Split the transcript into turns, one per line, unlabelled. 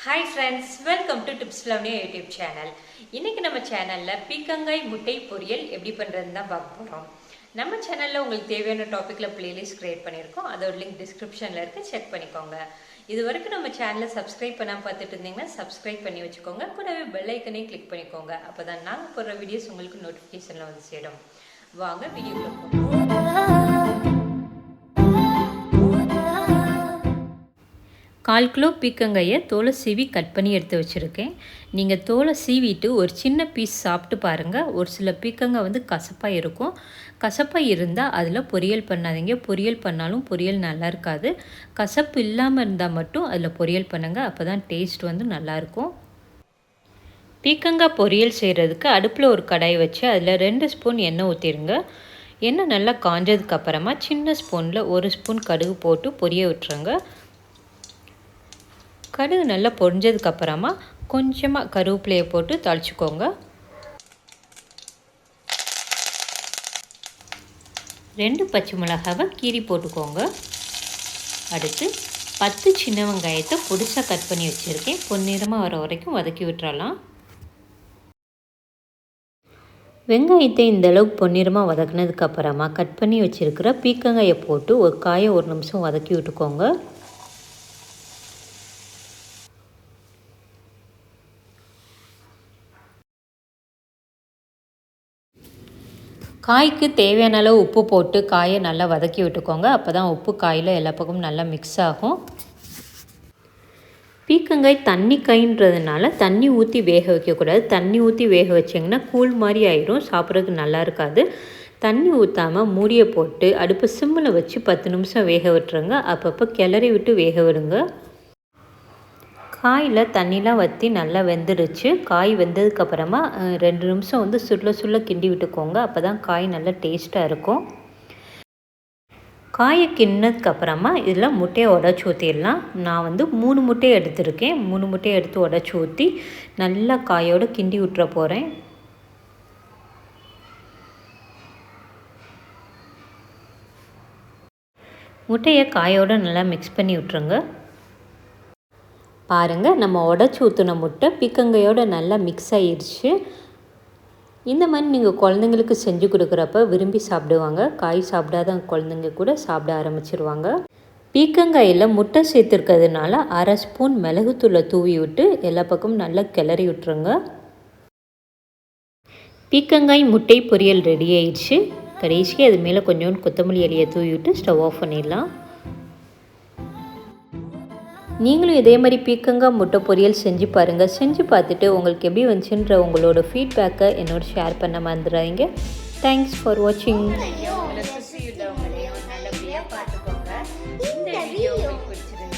Hi friends, welcome to TipsLavanya YouTube channel. இன்னைக்கு நம்ம சேனல்ல பீக்கங்காய் முட்டை பொரியல் எப்படி பண்றதுன்னு தான் பார்க்க போறோம். நம்ம சேனல்ல உங்களுக்கு தேவையான டாபிக்ல பிளேலிஸ்ட் கிரியேட் பண்ணிருக்கோம். அதோட லிங்க் டிஸ்கிரிப்ஷன்ல இருக்கு, செக் பண்ணிக்கோங்க. இதுவரைக்கும் நம்ம சேனலை சப்ஸ்கிரைப் பண்ணாம பார்த்துட்டு இருந்தீங்கன்னா சப்ஸ்கிரைப் பண்ணி வச்சுக்கோங்க. கூடவே பெல் ஐக்கனையும் கிளிக் பண்ணிக்கோங்க. அப்பதான் நாங்க போடுற வீடியோஸ் உங்களுக்கு நோட்டிஃபிகேஷன்ல வந்து சேரும். வாங்க வீடியோக்குள்ள போகலாம். 1/4 கிலோ பீக்கங்காயை தோலை சீவி கட் பண்ணி எடுத்து வச்சுருக்கேன். நீங்கள் தோலை சீவிட்டு ஒரு சின்ன பீஸ் சாப்பிட்டு பாருங்கள். ஒரு சில பீக்கங்காய் வந்து கசப்பாக இருக்கும். கசப்பாக இருந்தால் அதில் பொரியல் பண்ணாதீங்க. பொரியல் பண்ணாலும் பொரியல் நல்லா இருக்காது. கசப்பு இல்லாமல் இருந்தால் மட்டும் அதில் பொரியல் பண்ணுங்கள். அப்போ தான் டேஸ்ட் வந்து நல்லாயிருக்கும். பீக்கங்காய் பொரியல் செய்கிறதுக்கு அடுப்பில் ஒரு கடாய் வச்சு அதில் 2 ஸ்பூன் எண்ணெய் ஊற்றிடுங்க. எண்ணெய் நல்லா காஞ்சதுக்கப்புறமா சின்ன ஸ்பூனில் 1 ஸ்பூன் கடுகு போட்டு பொரிய விட்டுருங்க. கடுகு நல்லா பொரிஞ்சதுக்கப்புறமா கொஞ்சமாக கருவேப்பிலையை போட்டு தாளிச்சுக்கோங்க. 2 பச்சை மிளகாவை கீறி போட்டுக்கோங்க. அடுத்து 10 சின்ன வெங்காயத்தை பொடிசாக கட் பண்ணி வச்சுருக்கேன். பொன்னிறமாக வர வரைக்கும் வதக்கி விட்டுறலாம். வெங்காயத்தை இந்த அளவுக்கு பொன்னிறமாக வதக்கினதுக்கப்புறமா கட் பண்ணி வச்சுருக்கிற பீக்கங்காயை போட்டு ஒரு காயை 1 நிமிஷம் வதக்கி விட்டுக்கோங்க. காய்க்கு தேவையான அளவு உப்பு போட்டு காயை நல்லா வதக்கி விட்டுக்கோங்க. அப்போ தான் உப்பு காயில் எல்லா பக்கமும் நல்லா மிக்ஸ் ஆகும். பீக்கங்காய் தண்ணி காய்ன்றதுனால தண்ணி ஊற்றி வேக வைக்கக்கூடாது. தண்ணி ஊற்றி வேக வச்சிங்கன்னா கூழ் மாதிரி ஆயிரும், சாப்பிட்றதுக்கு நல்லா இருக்காது. தண்ணி ஊற்றாமல் மூடியை போட்டு அடுப்பு சிம்மில் வச்சு 10 நிமிஷம் வேக விட்டுருங்க. அப்பப்போ கிளறி விட்டு வேக விடுங்க. காயில் தண்ணிலாம் வற்றி நல்லா வெந்துடுச்சு. காய் வெந்ததுக்கப்புறமா 2 நிமிஷம் வந்து சுள்ள கிண்டி விட்டுக்கோங்க. அப்போ தான் காய் நல்லா டேஸ்ட்டாக இருக்கும். காயை கிண்ணதுக்கப்புறமா இதில் முட்டையை உடச்சி ஊற்றிடலாம். நான் வந்து 3 முட்டையை எடுத்துருக்கேன். 3 முட்டையை எடுத்து உடச்சி ஊற்றி நல்லா காயோடு கிண்டி விட்டுற போகிறேன். முட்டையை காயோடு நல்லா மிக்ஸ் பண்ணி விட்டுருங்க. பாருங்கள், நம்ம உடச்சி ஊற்றின முட்டை பீக்கங்காயோடு நல்லா மிக்ஸ் ஆகிடுச்சு. இந்த மாதிரி நீங்கள் குழந்தைங்களுக்கு செஞ்சு கொடுக்குறப்ப விரும்பி சாப்பிடுவாங்க. காய் சாப்பிடாத குழந்தைங்க கூட சாப்பிட ஆரம்பிச்சிருவாங்க. பீக்கங்காயில் முட்டை சேர்த்துருக்கிறதுனால 1/2 ஸ்பூன் மிளகுத்தூளை தூவி விட்டு எல்லா பக்கமும் நல்லா கிளறி விட்டுருங்க. பீக்கங்காய் முட்டை பொரியல் ரெடி ஆயிடுச்சு. கடைசியாக அது மேலே கொஞ்சோண்டு கொத்தமல்லி இலையை தூவி விட்டு ஸ்டவ் ஆஃப் பண்ணிடலாம். நீங்களும் இதே மாதிரி பீக்கங்காய் முட்டை பொரியல் செஞ்சு பாருங்கள். செஞ்சு பார்த்துட்டு உங்களுக்கு எப்படி வந்துச்சுன்ற உங்களோட ஃபீட்பேக்கை என்னோட ஷேர் பண்ண மறந்துடாதீங்க. தேங்க்ஸ் ஃபார் வாட்சிங். இந்த வீடியோ உங்களுக்கு பிடிச்சிருந்தா